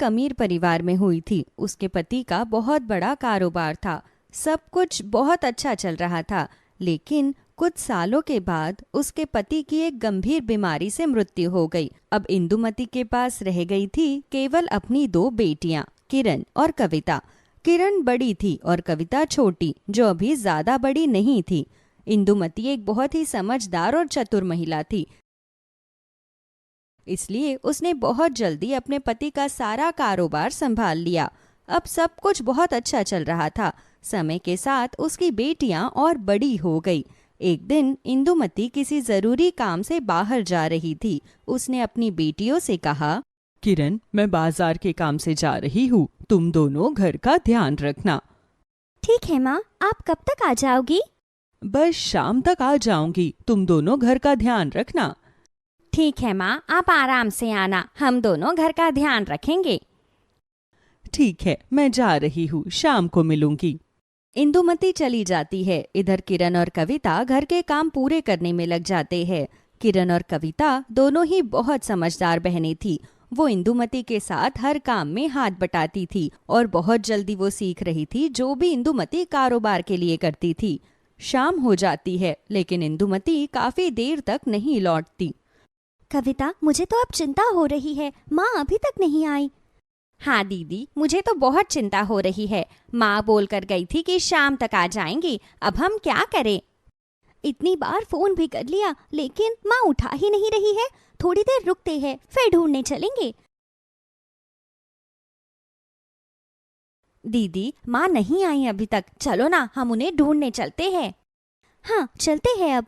एक अमीर परिवार में हुई थी। उसके पति का बहुत बड़ा कारोबार था, सब कुछ बहुत अच्छा चल रहा था। लेकिन कुछ सालों के बाद उसके पति की एक गंभीर बीमारी से मृत्यु हो गई। अब इंदुमती के पास रह गई थी केवल अपनी दो बेटियां, किरण और कविता। किरण बड़ी थी और कविता छोटी, जो अभी ज्यादा बड़ी नहीं थी। इंदुमती एक बहुत ही समझदार और चतुर महिला थी, इसलिए उसने बहुत जल्दी अपने पति का सारा कारोबार संभाल लिया। अब सब कुछ बहुत अच्छा चल रहा था। समय के साथ उसकी बेटियां और बड़ी हो गई। एक दिन इंदुमती किसी जरूरी काम से बाहर जा रही थी। उसने अपनी बेटियों से कहा, किरण, मैं बाजार के काम से जा रही हूँ, तुम दोनों घर का ध्यान रखना। ठीक है माँ, आप कब तक आ जाओगी? बस शाम तक आ जाऊंगी, तुम दोनों घर का ध्यान रखना। ठीक है माँ, आप आराम से आना, हम दोनों घर का ध्यान रखेंगे। ठीक है, मैं जा रही हूँ, शाम को मिलूंगी। इंदुमती चली जाती है। इधर किरण और कविता घर के काम पूरे करने में लग जाते हैं। किरण और कविता दोनों ही बहुत समझदार बहनें थी। वो इंदुमती के साथ हर काम में हाथ बटाती थी और बहुत जल्दी वो सीख रही थी जो भी इंदुमती कारोबार के लिए करती थी। शाम हो जाती है, लेकिन इंदुमती काफी देर तक नहीं लौटती। कविता, मुझे तो अब चिंता हो रही है, माँ अभी तक नहीं आई। हाँ दीदी, मुझे तो बहुत चिंता हो रही है। माँ बोल कर गई थी कि शाम तक आ जाएंगी, अब हम क्या करें? इतनी बार फोन भी कर लिया, लेकिन माँ उठा ही नहीं रही है। थोड़ी देर रुकते हैं, फिर ढूंढने चलेंगे। दीदी, माँ नहीं आई अभी तक, चलो ना हम उन्हें ढूंढने चलते हैं। हाँ चलते हैं अब।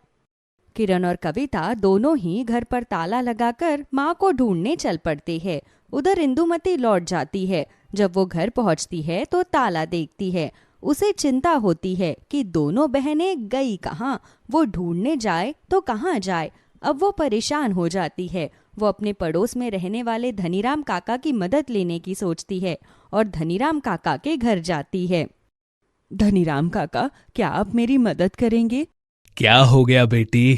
किरण और कविता दोनों ही घर पर ताला लगाकर माँ को ढूंढने चल पड़ते हैं। उधर इंदुमती लौट जाती है। जब वो घर पहुंचती है तो ताला देखती है। उसे चिंता होती है कि दोनों बहनें गई कहाँ, वो ढूंढने जाए तो कहाँ जाए। अब वो परेशान हो जाती है। वो अपने पड़ोस में रहने वाले धनीराम काका की मदद लेने की सोचती है और धनीराम काका के घर जाती है। धनीराम काका, क्या आप मेरी मदद करेंगे? क्या हो गया बेटी?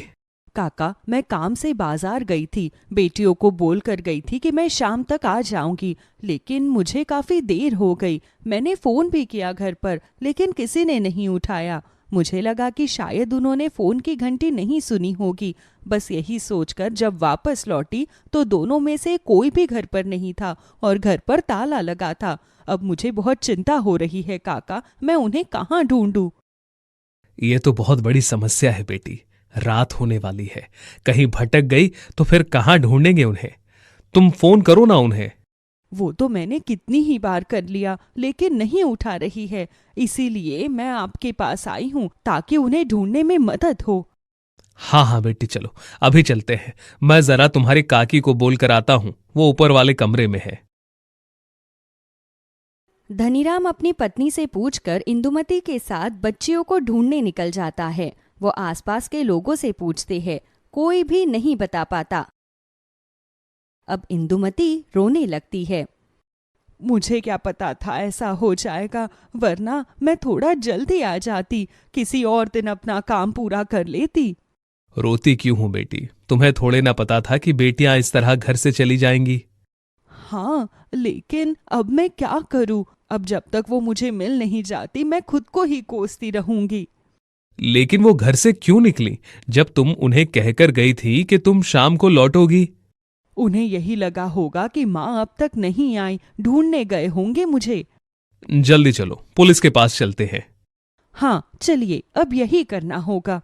काका, मैं काम से बाजार गई थी, बेटियों को बोल कर गई थी कि मैं शाम तक आ जाऊंगी, लेकिन मुझे काफी देर हो गई। मैंने फोन भी किया घर पर, लेकिन किसी ने नहीं उठाया। मुझे लगा कि शायद उन्होंने फोन की घंटी नहीं सुनी होगी। बस यही सोचकर जब वापस लौटी तो दोनों में से कोई भी घर पर नहीं था और घर पर ताला लगा था। अब मुझे बहुत चिंता हो रही है काका, मैं उन्हें कहाँ ढूंढूं? ये तो बहुत बड़ी समस्या है बेटी। रात होने वाली है, कहीं भटक गई तो फिर कहाँ ढूंढेंगे उन्हें? तुम फोन करो ना उन्हें। वो तो मैंने कितनी ही बार कर लिया, लेकिन नहीं उठा रही है। इसीलिए मैं आपके पास आई हूँ ताकि उन्हें ढूंढने में मदद हो। हाँ हाँ बेटी, चलो अभी चलते हैं। मैं जरा तुम्हारी काकी को बोल कर आता हूं, वो ऊपर वाले कमरे में है। धनीराम अपनी पत्नी से पूछकर इंदुमती के साथ बच्चियों को ढूंढने निकल जाता है। वो आसपास के लोगों से पूछते हैं, कोई भी नहीं बता पाता। अब इंदुमती रोने लगती है। मुझे क्या पता था ऐसा हो जाएगा, वरना मैं थोड़ा जल्दी आ जाती, किसी और दिन अपना काम पूरा कर लेती। रोती क्यों हूं बेटी? तुम्हें थोड़े ना पता था कि बेटियां इस तरह घर से चली जाएंगी। हाँ, लेकिन अब मैं क्या करूं? अब जब तक वो मुझे मिल नहीं जाती मैं खुद को ही कोसती रहूंगी। लेकिन वो घर से क्यों निकली जब तुम उन्हें कहकर गई थी कि तुम शाम को लौटोगी? उन्हें यही लगा होगा कि माँ अब तक नहीं आई, ढूंढने गए होंगे मुझे। जल्दी चलो, पुलिस के पास चलते हैं। हाँ चलिए, अब यही करना होगा।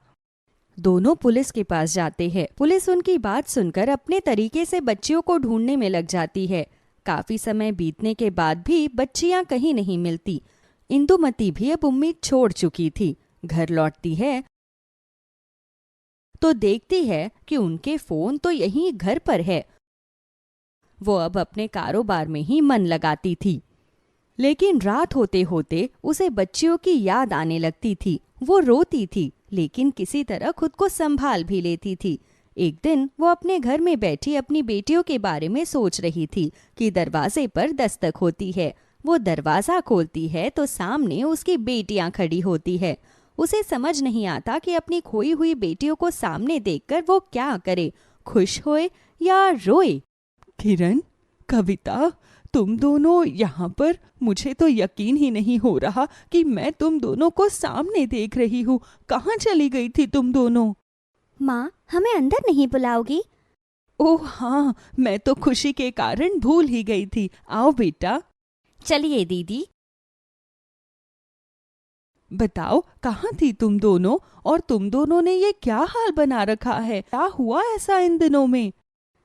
दोनों पुलिस के पास जाते हैं। पुलिस उनकी बात सुनकर अपने तरीके से बच्चियों को ढूंढने में लग जाती है। काफी समय बीतने के बाद भी बच्चियां कहीं नहीं मिलती। इंदुमती भी अब उम्मीद छोड़ चुकी थी। घर लौटती है तो देखती है कि उनके फोन तो यहीं घर पर है। वो अब अपने कारोबार में ही मन लगाती थी, लेकिन रात होते होते उसे बच्चियों की याद आने लगती थी। वो रोती थी, लेकिन किसी तरह खुद को संभाल भी लेती थी। एक दिन वो अपने घर में बैठी अपनी बेटियों के बारे में सोच रही थी कि दरवाजे पर दस्तक होती है। वो दरवाजा खोलती है तो सामने उसकी बेटियां खड़ी होती है। उसे समझ नहीं आता कि अपनी खोई हुई बेटियों को सामने देखकर वो क्या करे, खुश होए या रोए। किरण, कविता, तुम दोनों यहाँ पर? मुझे तो यकीन ही नहीं हो रहा कि मैं तुम दोनों को सामने देख रही हूँ। कहाँ चली गई थी तुम दोनों? माँ, हमें अंदर नहीं बुलाओगी? ओह हाँ, मैं तो खुशी के कारण भूल ही गई थी। आओ बेटा। चलिए दीदी। बताओ, कहाँ थी तुम दोनों? और तुम दोनों ने ये क्या हाल बना रखा है? क्या हुआ ऐसा इन दिनों में?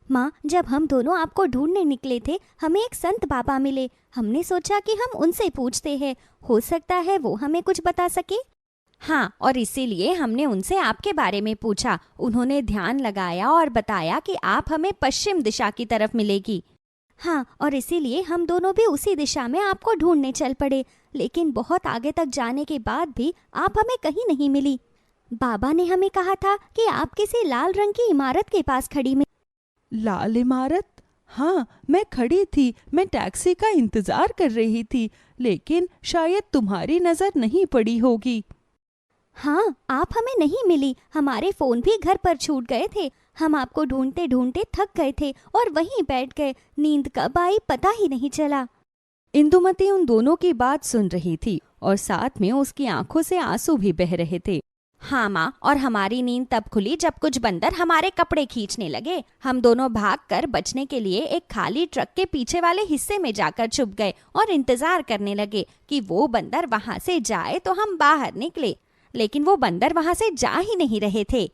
माँ, जब हम दोनों आपको ढूंढने निकले थे, हमें एक संत बाबा मिले। हमने सोचा कि हम उनसे पूछते हैं, हो सकता है वो हमें कुछ बता सके। हाँ, और इसीलिए हमने उनसे आपके बारे में पूछा। उन्होंने ध्यान लगाया और बताया कि आप हमें पश्चिम दिशा की तरफ मिलेगी। हाँ, और इसीलिए हम दोनों भी उसी दिशा में आपको ढूंढने चल पड़े। लेकिन बहुत आगे तक जाने के बाद भी आप हमें कहीं नहीं मिली। बाबा ने हमें कहा था कि आप किसी लाल रंग की इमारत के पास खड़ी मिली। लाल इमारत? हाँ, मैं खड़ी थी। मैं टैक्सी का इंतजार कर रही थी, लेकिन शायद तुम्हारी नजर नहीं पड़ी होगी। हाँ, आप हमें नहीं मिली। हमारे फोन भी घर पर छूट गए थे। हम आपको ढूंढते ढूंढते थक गए थे और वहीं बैठ गए। नींद कब आई पता ही नहीं चला। इंदुमती उन दोनों की बात सुन रही थी और साथ में उसकी आंखों से आंसू भी बह रहे थे। हाँ माँ, और हमारी नींद तब खुली जब कुछ बंदर हमारे कपड़े खींचने लगे। हम दोनों भागकर बचने के लिए एक खाली ट्रक के पीछे वाले हिस्से में जाकर छुप गए और इंतजार करने लगे कि वो बंदर वहां से जाए तो हम बाहर निकले। लेकिन वो बंदर वहां से जा ही नहीं रहे थे।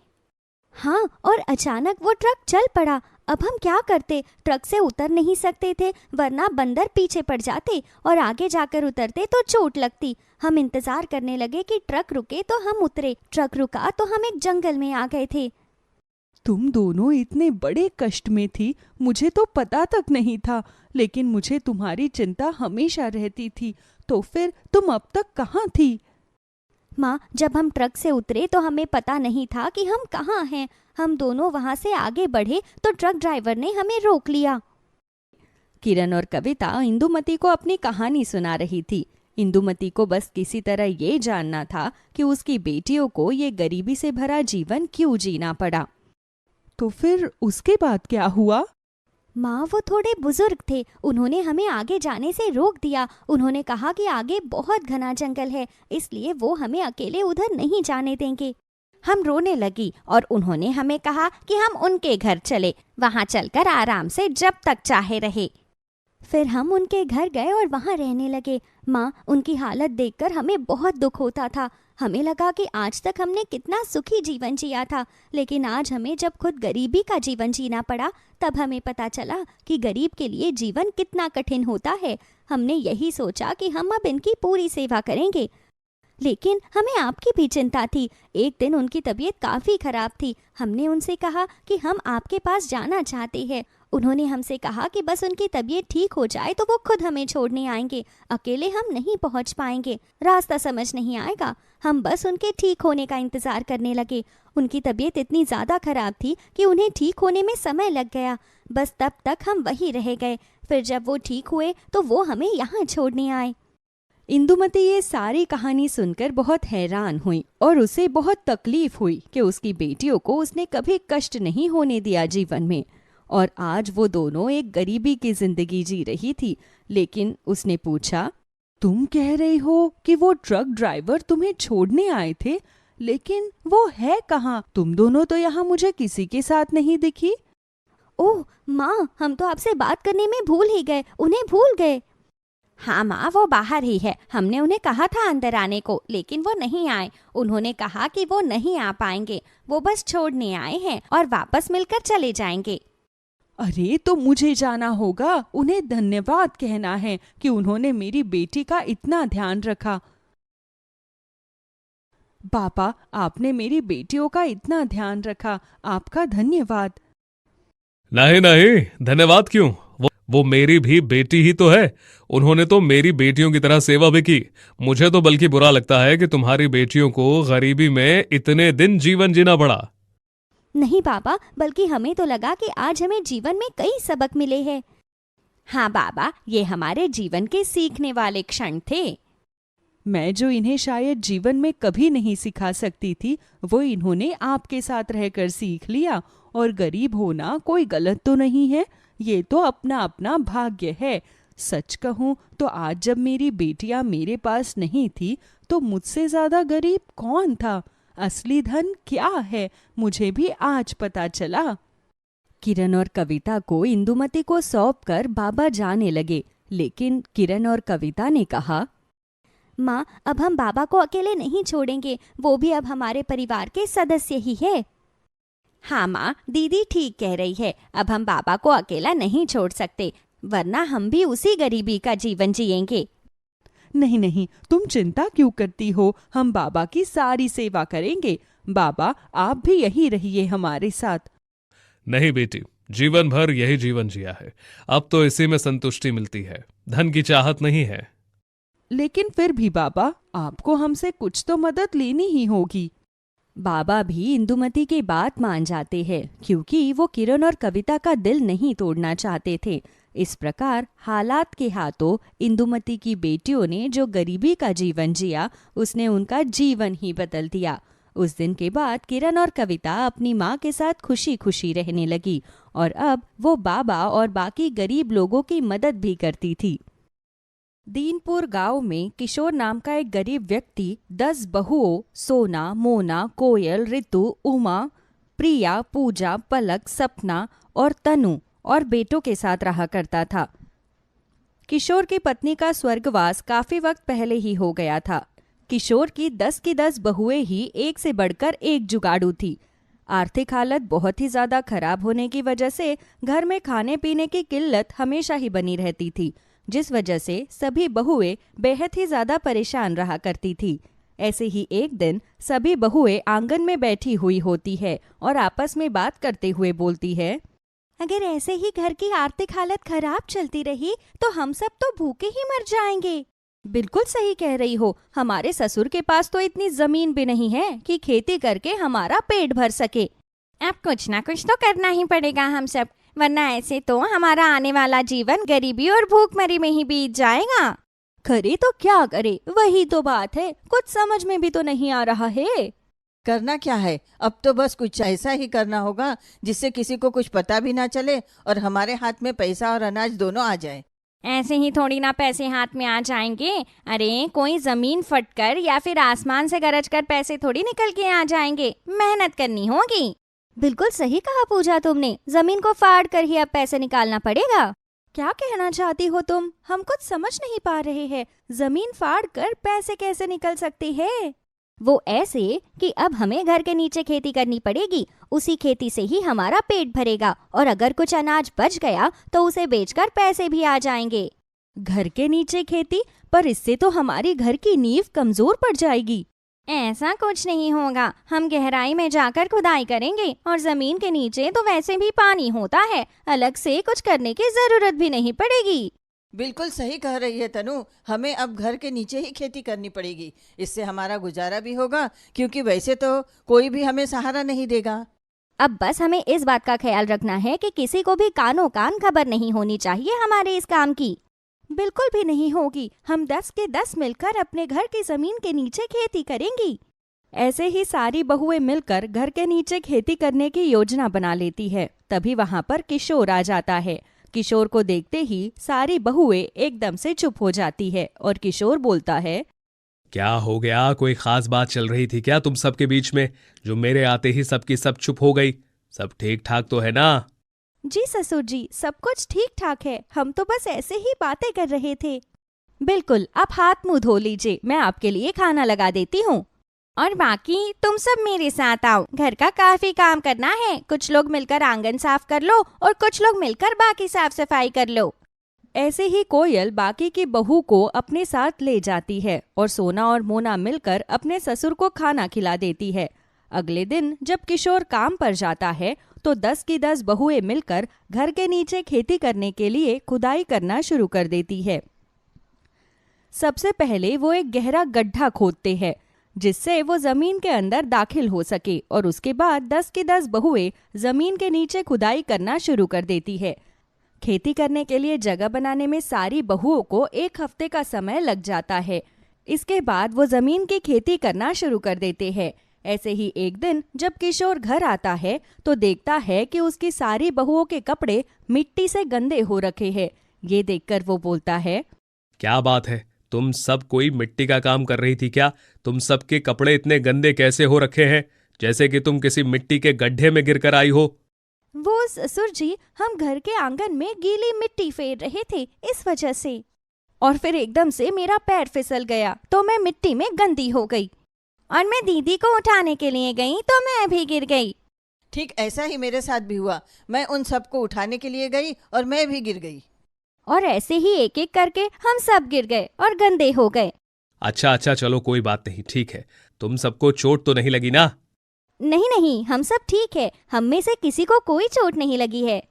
हाँ, और अचानक वो ट्रक चल पड़ा। अब हम क्या करते? ट्रक से उतर नहीं सकते थे, वरना बंदर पीछे पड़ जाते और आगे जाकर उतरते तो चोट लगती। हम इंतजार करने लगे कि ट्रक रुके तो हम उतरे। ट्रक रुका तो हम एक जंगल में आ गए थे। तुम दोनों इतने बड़े कष्ट में थी, मुझे तो पता तक नहीं था। लेकिन मुझे तुम्हारी चिंता हमेशा रहती थी। तो फिर तुम अब तक कहाँ थी? माँ, जब हम ट्रक से उतरे तो हमें पता नहीं था कि हम कहाँ हैं। हम दोनों वहाँ से आगे बढ़े तो ट्रक ड्राइवर ने हमें रोक लिया। किरण और कविता इंदुमती को अपनी कहानी सुना रही थी। इंदुमती को बस किसी तरह ये जानना था कि उसकी बेटियों को ये गरीबी से भरा जीवन क्यों जीना पड़ा। तो फिर उसके बाद क्या हुआ? माँ, वो थोड़े बुजुर्ग थे। उन्होंने हमें आगे जाने से रोक दिया। उन्होंने कहा कि आगे बहुत घना जंगल है, इसलिए वो हमें अकेले उधर नहीं जाने देंगे। हम रोने लगी और उन्होंने हमें कहा कि हम उनके घर चले, वहाँ चलकर आराम से जब तक चाहे रहे। फिर हम उनके घर गए और वहाँ रहने लगे। माँ, उनकी हालत देखकर हमें बहुत दुख होता था। हमें लगा कि आज तक हमने कितना सुखी जीवन जिया था, लेकिन आज हमें जब खुद गरीबी का जीवन जीना पड़ा तब हमें पता चला कि गरीब के लिए जीवन कितना कठिन होता है। हमने यही सोचा कि हम अब इनकी पूरी सेवा करेंगे। लेकिन हमें आपकी भी चिंता थी। एक दिन उनकी तबीयत काफ़ी खराब थी। हमने उनसे कहा कि हम आपके पास जाना चाहते हैं। उन्होंने हमसे कहा कि बस उनकी तबीयत ठीक हो जाए तो वो खुद हमें छोड़ने आएंगे। अकेले हम नहीं पहुंच पाएंगे, रास्ता समझ नहीं आएगा। हम बस उनके ठीक होने का इंतज़ार करने लगे। उनकी तबीयत इतनी ज़्यादा खराब थी कि उन्हें ठीक होने में समय लग गया। बस तब तक हम वहीं रह गए। फिर जब वो ठीक हुए तो वो हमें यहाँ छोड़ने आए। इंदुमती ये सारी कहानी सुनकर बहुत हैरान हुई और उसे बहुत तकलीफ हुई कि उसकी बेटियों को उसने कभी कष्ट नहीं होने दिया जीवन में, और आज वो दोनों एक गरीबी की जिंदगी जी रही थी। लेकिन उसने पूछा, तुम कह रही हो कि वो ट्रक ड्राइवर तुम्हें छोड़ने आए थे, लेकिन वो है कहाँ? तुम दोनों तो यहाँ मुझे किसी के साथ नहीं दिखी। ओह माँ, हम तो आपसे बात करने में भूल ही गए, उन्हें भूल गए। हाँ माँ, वो बाहर ही है। हमने उन्हें कहा था अंदर आने को, लेकिन वो नहीं आए। उन्होंने कहा कि वो नहीं आ पाएंगे, वो बस छोड़ने आए हैं और वापस मिलकर चले जाएंगे। अरे, तो मुझे जाना होगा। उन्हें धन्यवाद कहना है कि उन्होंने मेरी बेटी का इतना ध्यान रखा। पापा, आपने मेरी बेटियों का इतना ध्यान रखा, आपका धन्यवाद। नहीं नहीं, धन्यवाद क्यों? वो मेरी भी बेटी ही तो है। उन्होंने तो मेरी बेटियों की तरह सेवा भी की। मुझे तो बल्कि बुरा लगता है कि तुम्हारी बेटियों को गरीबी में इतने दिन जीवन जीना पड़ा। नहीं बाबा, बल्कि हमें तो लगा कि आज हमें जीवन में कई सबक मिले हैं। हाँ बाबा, ये हमारे जीवन के सीखने वाले क्षण थे। मैं जो इन्हें शायद जीवन में कभी नहीं सिखा सकती थी, वो इन्होंने आपके साथ रहकर सीख लिया। और गरीब होना कोई गलत तो नहीं है, ये तो अपना अपना भाग्य है। सच कहूँ तो आज जब मेरी बेटियां मेरे पास नहीं थी तो मुझसे ज्यादा गरीब कौन था? असली धन क्या है, मुझे भी आज पता चला। किरण और कविता को इंदुमती को सौंपकर बाबा जाने लगे, लेकिन किरण और कविता ने कहा, माँ, अब हम बाबा को अकेले नहीं छोड़ेंगे, वो भी अब हमारे परिवार के सदस्य ही है। हाँ माँ, दीदी ठीक कह रही है, अब हम बाबा को अकेला नहीं छोड़ सकते, वरना हम भी उसी गरीबी का जीवन जिएंगे। नहीं नहीं, तुम चिंता क्यों करती हो, हम बाबा की सारी सेवा करेंगे। बाबा, आप भी यहीं रहिए हमारे साथ। नहीं बेटी, जीवन भर यही जीवन जिया है, अब तो इसी में संतुष्टि मिलती है, धन की चाहत नहीं है। लेकिन फिर भी बाबा, आपको हमसे कुछ तो मदद लेनी ही होगी। बाबा भी इंदुमती की बात मान जाते हैं, क्योंकि वो किरण और कविता का दिल नहीं तोड़ना चाहते थे। इस प्रकार हालात के हाथों इंदुमती की बेटियों ने जो गरीबी का जीवन जिया, उसने उनका जीवन ही बदल दिया। उस दिन के बाद किरण और कविता अपनी माँ के साथ खुशी खुशी रहने लगी और अब वो बाबा और बाकी गरीब लोगों की मदद भी करती थी। दीनपुर गांव में किशोर नाम का एक गरीब व्यक्ति 10 बहुओं सोना, मोना, कोयल, ऋतु, उमा, प्रिया, पूजा, पलक, सपना और तनु और बेटों के साथ रहा करता था। किशोर की पत्नी का स्वर्गवास काफी वक्त पहले ही हो गया था। किशोर की 10 की 10 बहुएं ही एक से बढ़कर एक जुगाड़ू थी। आर्थिक हालत बहुत ही ज्यादा खराब होने की वजह से घर में खाने पीने की किल्लत हमेशा ही बनी रहती थी, जिस वजह से सभी बहुएं बेहद ही ज्यादा परेशान रहा करती थी। ऐसे ही एक दिन सभी बहुएं आंगन में बैठी हुई होती है और आपस में बात करते हुए बोलती है, अगर ऐसे ही घर की आर्थिक हालत खराब चलती रही तो हम सब तो भूखे ही मर जाएंगे। बिल्कुल सही कह रही हो, हमारे ससुर के पास तो इतनी जमीन भी नहीं है कि खेती करके हमारा पेट भर सके। अब कुछ ना कुछ तो करना ही पड़ेगा हम सब, वरना ऐसे तो हमारा आने वाला जीवन गरीबी और भूखमरी में ही बीत जाएगा। करे तो क्या करे, वही तो बात है, कुछ समझ में भी तो नहीं आ रहा है। करना क्या है, अब तो बस कुछ ऐसा ही करना होगा जिससे किसी को कुछ पता भी ना चले और हमारे हाथ में पैसा और अनाज दोनों आ जाए। ऐसे ही थोड़ी ना पैसे हाथ में आ जाएंगे। अरे कोई जमीन फटकर या फिर आसमान से गरज कर पैसे थोड़ी निकल के आ जाएंगे, मेहनत करनी होगी। बिल्कुल सही कहा पूजा तुमने, जमीन को फाड़ कर ही अब पैसे निकालना पड़ेगा। क्या कहना चाहती हो तुम, हम कुछ समझ नहीं पा रहे हैं। जमीन फाड़ कर पैसे कैसे निकल सकती है? वो ऐसे कि अब हमें घर के नीचे खेती करनी पड़ेगी, उसी खेती से ही हमारा पेट भरेगा और अगर कुछ अनाज बच गया तो उसे बेचकर पैसे भी आ जाएंगे। घर के नीचे खेती, पर इससे तो हमारी घर की नींव कमजोर पड़ जाएगी। ऐसा कुछ नहीं होगा, हम गहराई में जाकर खुदाई करेंगे और जमीन के नीचे तो वैसे भी पानी होता है, अलग से कुछ करने की जरूरत भी नहीं पड़ेगी। बिल्कुल सही कह रही है तनु, हमें अब घर के नीचे ही खेती करनी पड़ेगी, इससे हमारा गुजारा भी होगा, क्योंकि वैसे तो कोई भी हमें सहारा नहीं देगा। अब बस हमें इस बात का ख्याल रखना है कि किसी को भी कानो कान खबर नहीं होनी चाहिए हमारे इस काम की। बिल्कुल भी नहीं होगी, हम 10 के 10 मिलकर अपने घर की जमीन के नीचे खेती करेंगी। ऐसे ही सारी बहुएं मिलकर घर के नीचे खेती करने की योजना बना लेती है। तभी वहां पर किशोर आ जाता है। किशोर को देखते ही सारी बहुएं एकदम से चुप हो जाती है और किशोर बोलता है, क्या हो गया, कोई खास बात चल रही थी क्या तुम सबके बीच में, जो मेरे आते ही सबकी सब चुप हो गई? सब ठीक ठाक तो है ना? जी ससुर जी, सब कुछ ठीक ठाक है, हम तो बस ऐसे ही बातें कर रहे थे। बिल्कुल, आप हाथ मुंह धो लीजिए, मैं आपके लिए खाना लगा देती हूँ। और बाकी तुम सब मेरे साथ आओ, घर का काफी काम करना है। कुछ लोग मिलकर आंगन साफ कर लो और कुछ लोग मिलकर बाकी साफ सफाई कर लो। ऐसे ही कोयल बाकी की बहू को अपने साथ ले जाती है और सोना और मोना मिलकर अपने ससुर को खाना खिला देती है। अगले दिन जब किशोर काम पर जाता है तो 10 की 10 बहुएं मिलकर घर के नीचे खेती करने के लिए खुदाई करना शुरू कर देती है। सबसे पहले वो एक गहरा गड्ढा खोदते हैं जिससे वो जमीन के अंदर दाखिल हो सके और उसके बाद 10 की 10 बहुएं जमीन के नीचे खुदाई करना शुरू कर देती है। खेती करने के लिए जगह बनाने में सारी बहुओं को 1 हफ्ते का समय लग जाता है। इसके बाद वो जमीन की खेती करना शुरू कर देते हैं। ऐसे ही एक दिन जब किशोर घर आता है तो देखता है कि उसकी सारी बहुओं के कपड़े मिट्टी से गंदे हो रखे हैं। ये देखकर वो बोलता है, क्या बात है, तुम सब कोई मिट्टी का काम कर रही थी क्या? तुम सबके कपड़े इतने गंदे कैसे हो रखे हैं, जैसे कि तुम किसी मिट्टी के गड्ढे में गिरकर आई हो। वो ससुर जी, हम घर के आंगन में गीली मिट्टी फेर रहे थे, इस वजह से। और फिर एकदम से मेरा पैर फिसल गया तो मैं मिट्टी में गंदी हो गई। और मैं दीदी को उठाने के लिए गई तो मैं भी गिर गई। ठीक ऐसा ही मेरे साथ भी हुआ। मैं उन सबको उठाने के लिए गई और मैं भी गिर गई। और ऐसे ही एक एक करके हम सब गिर गए और गंदे हो गए। अच्छा अच्छा, चलो कोई बात नहीं, ठीक है। तुम सबको चोट तो नहीं लगी ना? नहीं नहीं, हम सब ठीक है, हम में से किसी को कोई चोट नहीं लगी है।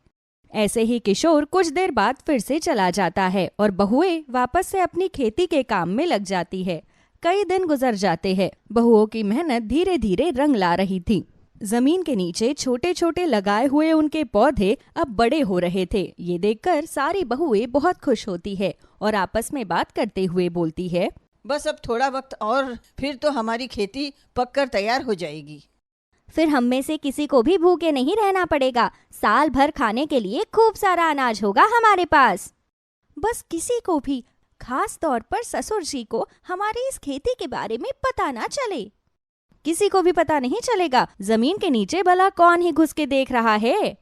ऐसे ही किशोर कुछ देर बाद फिर से चला जाता है और बहुएं वापस से अपनी खेती के काम में लग जाती है। कई दिन गुजर जाते हैं। बहुओं की मेहनत धीरे धीरे रंग ला रही थी। जमीन के नीचे छोटे छोटे लगाए हुए उनके पौधे अब बड़े हो रहे थे। ये देखकर सारी बहुएं बहुत खुश होती है और आपस में बात करते हुए बोलती है, बस अब थोड़ा वक्त और फिर तो हमारी खेती पककर तैयार हो जाएगी। फिर हम में से किसी को भी भूखे नहीं रहना पड़ेगा। साल भर खाने के लिए खूब सारा अनाज होगा हमारे पास। बस किसी को भी, खास तौर पर ससुर जी को हमारी इस खेती के बारे में पता ना चले। किसी को भी पता नहीं चलेगा। जमीन के नीचे भला कौन ही घुस के देख रहा है।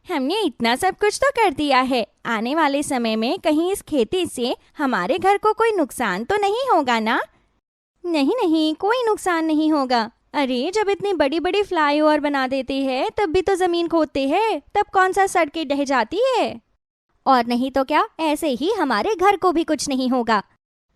हमने इतना सब कुछ तो कर दिया है, आने वाले समय में कहीं इस खेती से हमारे घर को कोई नुकसान तो नहीं होगा ना? नहीं नहीं, कोई नुकसान नहीं होगा। अरे जब इतनी बड़ी बड़ी फ्लाईओवर बना देते हैं तब भी तो जमीन खोदते हैं, तब कौन सा सड़कें ढह जाती है। और नहीं तो क्या, ऐसे ही हमारे घर को भी कुछ नहीं होगा।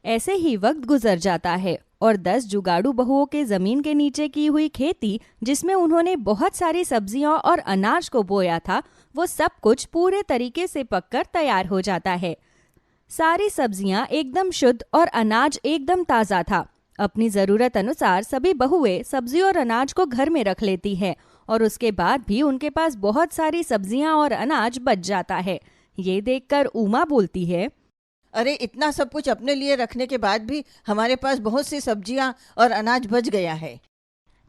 ऐसे ही वक्त गुजर जाता है और 10 जुगाड़ू बहुओं के जमीन के नीचे की हुई खेती, जिसमें उन्होंने बहुत सारी सब्जियां और अनाज को बोया था, वो सब कुछ पूरे तरीके से पककर तैयार हो जाता है। सारी सब्जियां एकदम शुद्ध और अनाज एकदम ताज़ा था। अपनी ज़रूरत अनुसार सभी बहुएं सब्जी और अनाज को घर में रख लेती है और उसके बाद भी उनके पास बहुत सारी सब्जियां और अनाज बच जाता है। ये देखकर उमा बोलती है, अरे इतना सब कुछ अपने लिए रखने के बाद भी हमारे पास बहुत सी सब्जियां और अनाज बच गया है।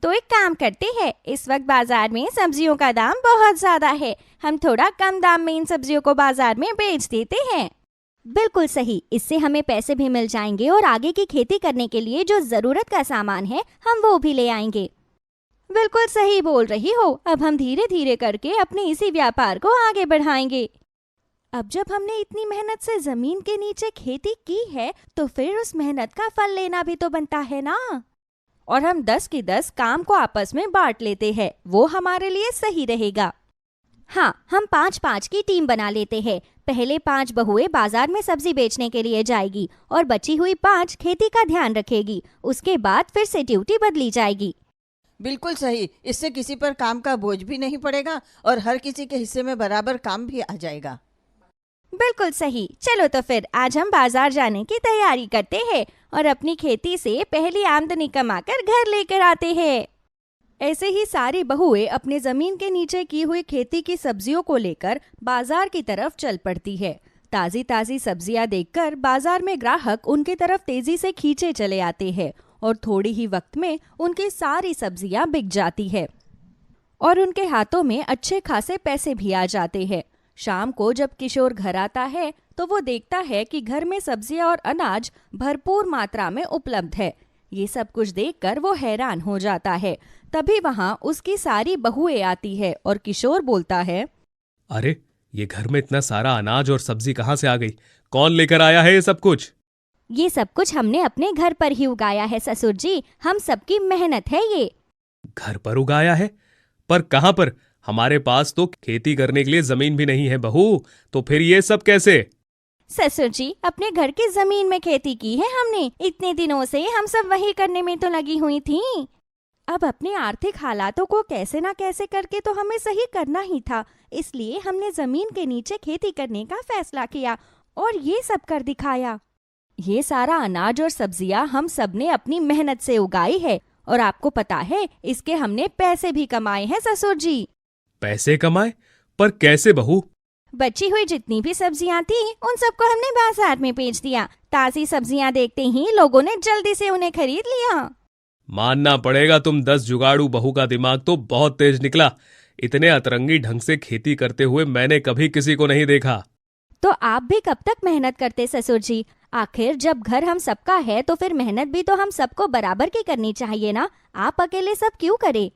तो एक काम करते हैं, इस वक्त बाजार में सब्जियों का दाम बहुत ज्यादा है, हम थोड़ा कम दाम में इन सब्जियों को बाजार में बेच देते हैं। बिल्कुल सही, इससे हमें पैसे भी मिल जाएंगे और आगे की खेती करने के लिए जो जरूरत का सामान है हम वो भी ले आएंगे। बिल्कुल सही बोल रही हो। अब हम धीरे धीरे करके अपने इसी व्यापार को आगे बढ़ाएंगे। अब जब हमने इतनी मेहनत से जमीन के नीचे खेती की है तो फिर उस मेहनत का फल लेना भी तो बनता है ना। और हम 10 की 10 काम को आपस में बांट लेते हैं, वो हमारे लिए सही रहेगा। हाँ, हम 5-5 की टीम बना लेते हैं। पहले 5 बहुएं बाजार में सब्जी बेचने के लिए जाएगी और बची हुई 5 खेती का ध्यान रखेगी। उसके बाद फिर से ड्यूटी बदली जाएगी। बिल्कुल सही, इससे किसी पर काम का बोझ भी नहीं पड़ेगा और हर किसी के हिस्से में बराबर काम भी आ जाएगा। बिल्कुल सही। चलो तो फिर आज हम बाजार जाने की तैयारी करते हैं और अपनी खेती से पहली आमदनी कमाकर घर लेकर आते हैं। ऐसे ही सारी बहुएं अपने जमीन के नीचे की हुई खेती की सब्जियों को लेकर बाजार की तरफ चल पड़ती है। ताजी ताजी सब्जियां देखकर बाजार में ग्राहक उनकी तरफ तेजी से खींचे चले आते हैं और थोड़ी ही वक्त में उनकी सारी सब्जियां बिक जाती है और उनके हाथों में अच्छे खासे पैसे भी आ जाते हैं। शाम को जब किशोर घर आता है तो वो देखता है कि घर में सब्जियां और अनाज भरपूर मात्रा में उपलब्ध है। ये सब कुछ देखकर वो हैरान हो जाता है। तभी वहाँ उसकी सारी बहुएं आती है और किशोर बोलता है, अरे ये घर में इतना सारा अनाज और सब्जी कहाँ से आ गई? कौन लेकर आया है ये सब कुछ? ये सब कुछ हमने अपने घर पर ही उगाया है ससुर जी, हम सबकी मेहनत है ये। घर पर उगाया है? पर कहाँ पर? हमारे पास तो खेती करने के लिए जमीन भी नहीं है बहू, तो फिर ये सब कैसे? ससुर जी, अपने घर की जमीन में खेती की है हमने। इतने दिनों से हम सब वही करने में तो लगी हुई थी। अब अपने आर्थिक हालातों को कैसे ना कैसे करके तो हमें सही करना ही था, इसलिए हमने जमीन के नीचे खेती करने का फैसला किया और ये सब कर दिखाया। ये सारा अनाज और सब्जियां हम सबने अपनी मेहनत से उगाई है और आपको पता है इसके हमने पैसे भी कमाए हैं ससुर जी। पैसे कमाए? पर कैसे बहू? बची हुई जितनी भी सब्जियां थी उन सबको हमने बाजार में बेच दिया। ताजी सब्जियां देखते ही लोगों ने जल्दी से उन्हें खरीद लिया। मानना पड़ेगा, तुम 10 जुगाड़ू बहू का दिमाग तो बहुत तेज निकला। इतने अतरंगी ढंग से खेती करते हुए मैंने कभी किसी को नहीं देखा। तो आप भी कब तक मेहनत करते ससुर जी? आखिर जब घर हम सबका है तो फिर मेहनत भी तो हम सबको बराबर की करनी चाहिए ना। आप अकेले सब क्यों करे?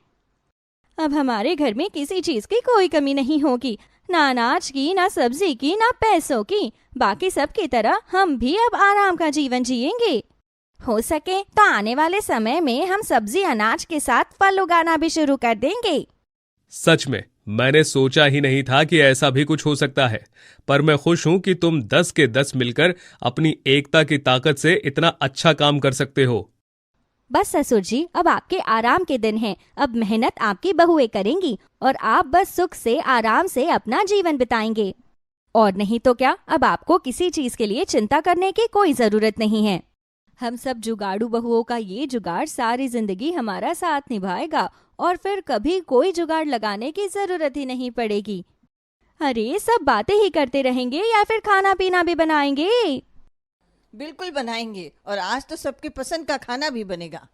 अब हमारे घर में किसी चीज की कोई कमी नहीं होगी, ना अनाज की, ना सब्जी की, ना पैसों की। बाकी सब की तरह हम भी अब आराम का जीवन जिएंगे। हो सके तो आने वाले समय में हम सब्जी अनाज के साथ फल उगाना भी शुरू कर देंगे। सच में मैंने सोचा ही नहीं था कि ऐसा भी कुछ हो सकता है। पर मैं खुश हूं कि तुम 10 के 10 मिलकर अपनी एकता की ताकत से इतना अच्छा काम कर सकते हो। बस ससुर जी, अब आपके आराम के दिन हैं। अब मेहनत आपकी बहुएं करेंगी और आप बस सुख से आराम से अपना जीवन बिताएंगे। और नहीं तो क्या, अब आपको किसी चीज के लिए चिंता करने की कोई जरूरत नहीं है। हम सब जुगाड़ू बहुओं का ये जुगाड़ सारी जिंदगी हमारा साथ निभाएगा और फिर कभी कोई जुगाड़ लगाने की जरूरत ही नहीं पड़ेगी। अरे सब बातें ही करते रहेंगे या फिर खाना पीना भी बनाएंगे? बिल्कुल बनाएंगे, और आज तो सबकी पसंद का खाना भी बनेगा।